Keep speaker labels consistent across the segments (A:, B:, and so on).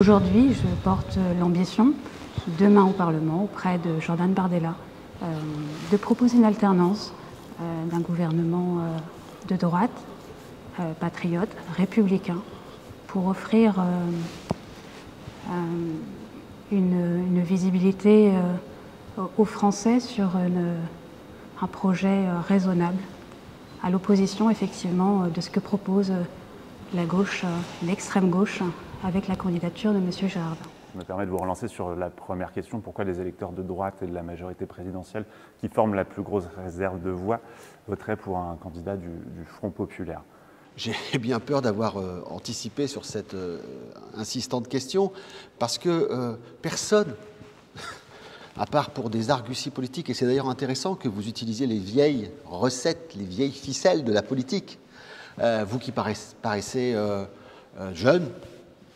A: Aujourd'hui, je porte l'ambition, demain au Parlement, auprès de Jordan Bardella, de proposer une alternance d'un gouvernement de droite, patriote, républicain, pour offrir une visibilité aux Français sur un projet raisonnable, à l'opposition effectivement de ce que propose la gauche, l'extrême gauche, avec la candidature de M. Girardin.
B: Je me permets de vous relancer sur la première question. Pourquoi les électeurs de droite et de la majorité présidentielle, qui forment la plus grosse réserve de voix, voteraient pour un candidat du Front populaire?
C: J'ai bien peur d'avoir anticipé sur cette insistante question, parce que personne, à part pour des arguties politiques, et c'est d'ailleurs intéressant que vous utilisiez les vieilles recettes, les vieilles ficelles de la politique, vous qui paraissez jeune,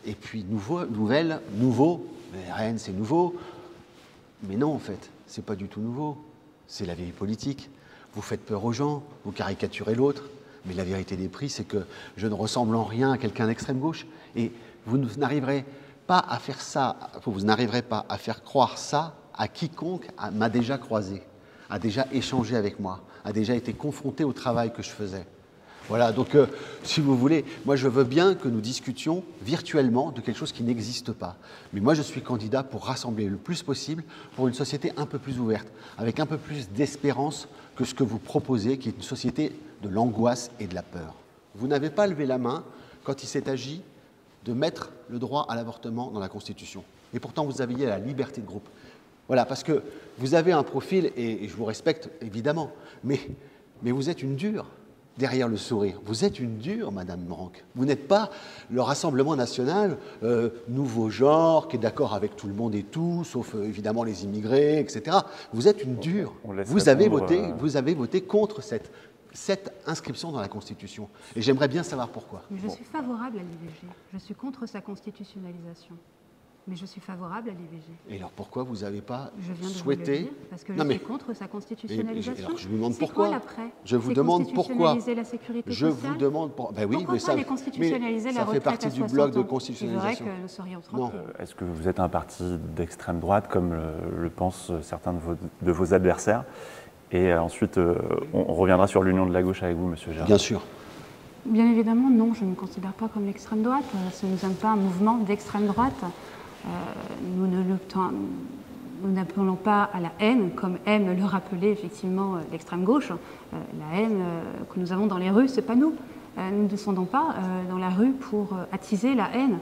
C: et puis nouveau, mais RN c'est nouveau, mais non en fait, c'est pas du tout nouveau, c'est la vieille politique. Vous faites peur aux gens, vous caricaturez l'autre, mais la vérité des prix, c'est que je ne ressemble en rien à quelqu'un d'extrême gauche, et vous n'arriverez pas à faire ça, vous n'arriverez pas à faire croire ça à quiconque m'a déjà croisé, a déjà échangé avec moi, a déjà été confronté au travail que je faisais. Voilà, donc si vous voulez, moi je veux bien que nous discutions virtuellement de quelque chose qui n'existe pas. Mais moi je suis candidat pour rassembler le plus possible pour une société un peu plus ouverte, avec un peu plus d'espérance que ce que vous proposez, qui est une société de l'angoisse et de la peur. Vous n'avez pas levé la main quand il s'est agi de mettre le droit à l'avortement dans la Constitution. Et pourtant vous aviez la liberté de groupe. Voilà, parce que vous avez un profil, et je vous respecte évidemment, mais vous êtes une dure. Derrière le sourire. Vous êtes une dure, Madame Branck. Vous n'êtes pas le Rassemblement national, nouveau genre, qui est d'accord avec tout le monde et tout, sauf évidemment les immigrés, etc. Vous êtes une dure. Vous avez voté contre cette inscription dans la Constitution. Et j'aimerais bien savoir pourquoi.
A: Je suis favorable à l'IVG. Je suis contre sa constitutionnalisation. Mais je suis favorable à l'IVG.
C: Et alors pourquoi vous n'avez pas souhaité...
A: Je viens de vous le dire, parce que je suis contre sa constitutionnalisation.
C: Alors je vous demande pourquoi.
A: C'est quoi l'après?
C: Je vous demande pourquoi.
A: Constitutionnaliser la sécurité
C: sociale.
A: sociale.
C: Je vous demande pourquoi. Ben oui,
A: pourquoi
C: mais ça,
A: les constitutionnaliser la
C: fait partie du bloc de constitutionnalisation.
A: C'est vrai que nous serions tranquilles.
B: Est-ce que vous êtes un parti d'extrême droite, comme le pensent certains de vos adversaires? Et ensuite, on reviendra sur l'union de la gauche avec vous, M. Girardin.
C: Bien sûr.
A: Bien évidemment, non, je ne me considère pas comme l'extrême droite. Nous ne sommes pas un mouvement d'extrême droite. Nous n'appelons pas à la haine, comme aime le rappeler effectivement l'extrême gauche. La haine que nous avons dans les rues, c'est pas nous. Nous ne descendons pas dans la rue pour attiser la haine.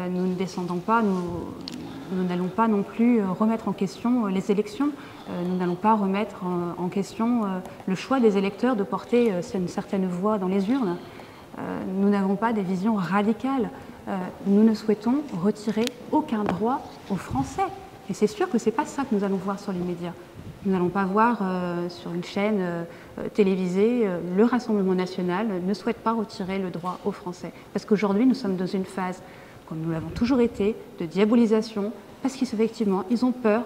A: Nous ne descendons pas, nous n'allons pas non plus remettre en question les élections. Nous n'allons pas remettre en question le choix des électeurs de porter une certaine voix dans les urnes. Nous n'avons pas des visions radicales. Nous ne souhaitons retirer aucun droit aux Français. Et c'est sûr que ce n'est pas ça que nous allons voir sur les médias. Nous n'allons pas voir sur une chaîne télévisée, le Rassemblement national ne souhaite pas retirer le droit aux Français. Parce qu'aujourd'hui, nous sommes dans une phase, comme nous l'avons toujours été, de diabolisation, parce qu'effectivement, ils ont peur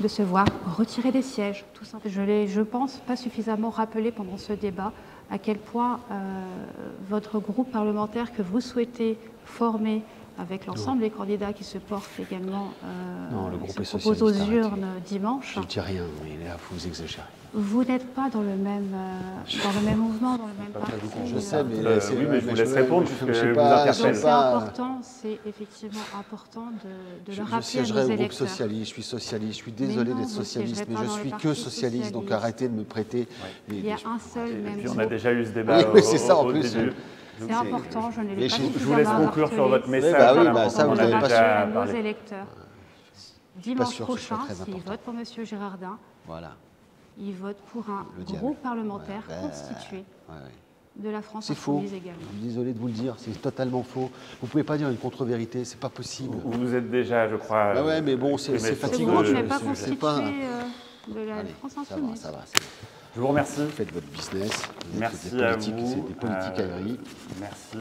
A: de se voir retirer des sièges. Tout simplement. Je pense, pas suffisamment rappelé pendant ce débat à quel point votre groupe parlementaire que vous souhaitez former avec l'ensemble des candidats qui se portent également se proposent aux urnes dimanche.
C: Je ne dis rien, mais là, vous exagérez.
A: Vous n'êtes pas dans le même mouvement, dans le même parti.
C: Je sais, mais
B: oui, mais je vous laisse répondre, puisque je vous
A: interpelle. C'est important, c'est effectivement important de le rappeler à nos électeurs.
C: Je siégerai au groupe socialiste, je suis socialiste, je suis désolé d'être socialiste, mais je suis que socialiste, donc arrêtez de me prêter...
A: Il y a un seul même
B: Et puis on a déjà eu ce débat
C: oui, c'est ça en plus.
A: C'est important, je ne l'ai pas suffisamment
B: Je vous laisse conclure sur votre message.
C: Ça, vous n'avez pas su.
A: Nos électeurs. Dimanche prochain, s'ils votent pour M. Girardin, ils votent pour un groupe parlementaire constitué de la France insoumise également.
C: Je suis désolé de vous le dire, c'est totalement faux. Vous ne pouvez pas dire une contre-vérité, c'est pas possible.
B: Vous êtes déjà, je crois...
C: ouais, mais bon, c'est fatigant.
A: Vous n'êtes pas constitué de la France insoumise.
C: Ça va.
B: Je vous remercie.
C: Vous faites votre business.
B: Merci à vous.
C: C'est des politiques aériennes.
B: Merci.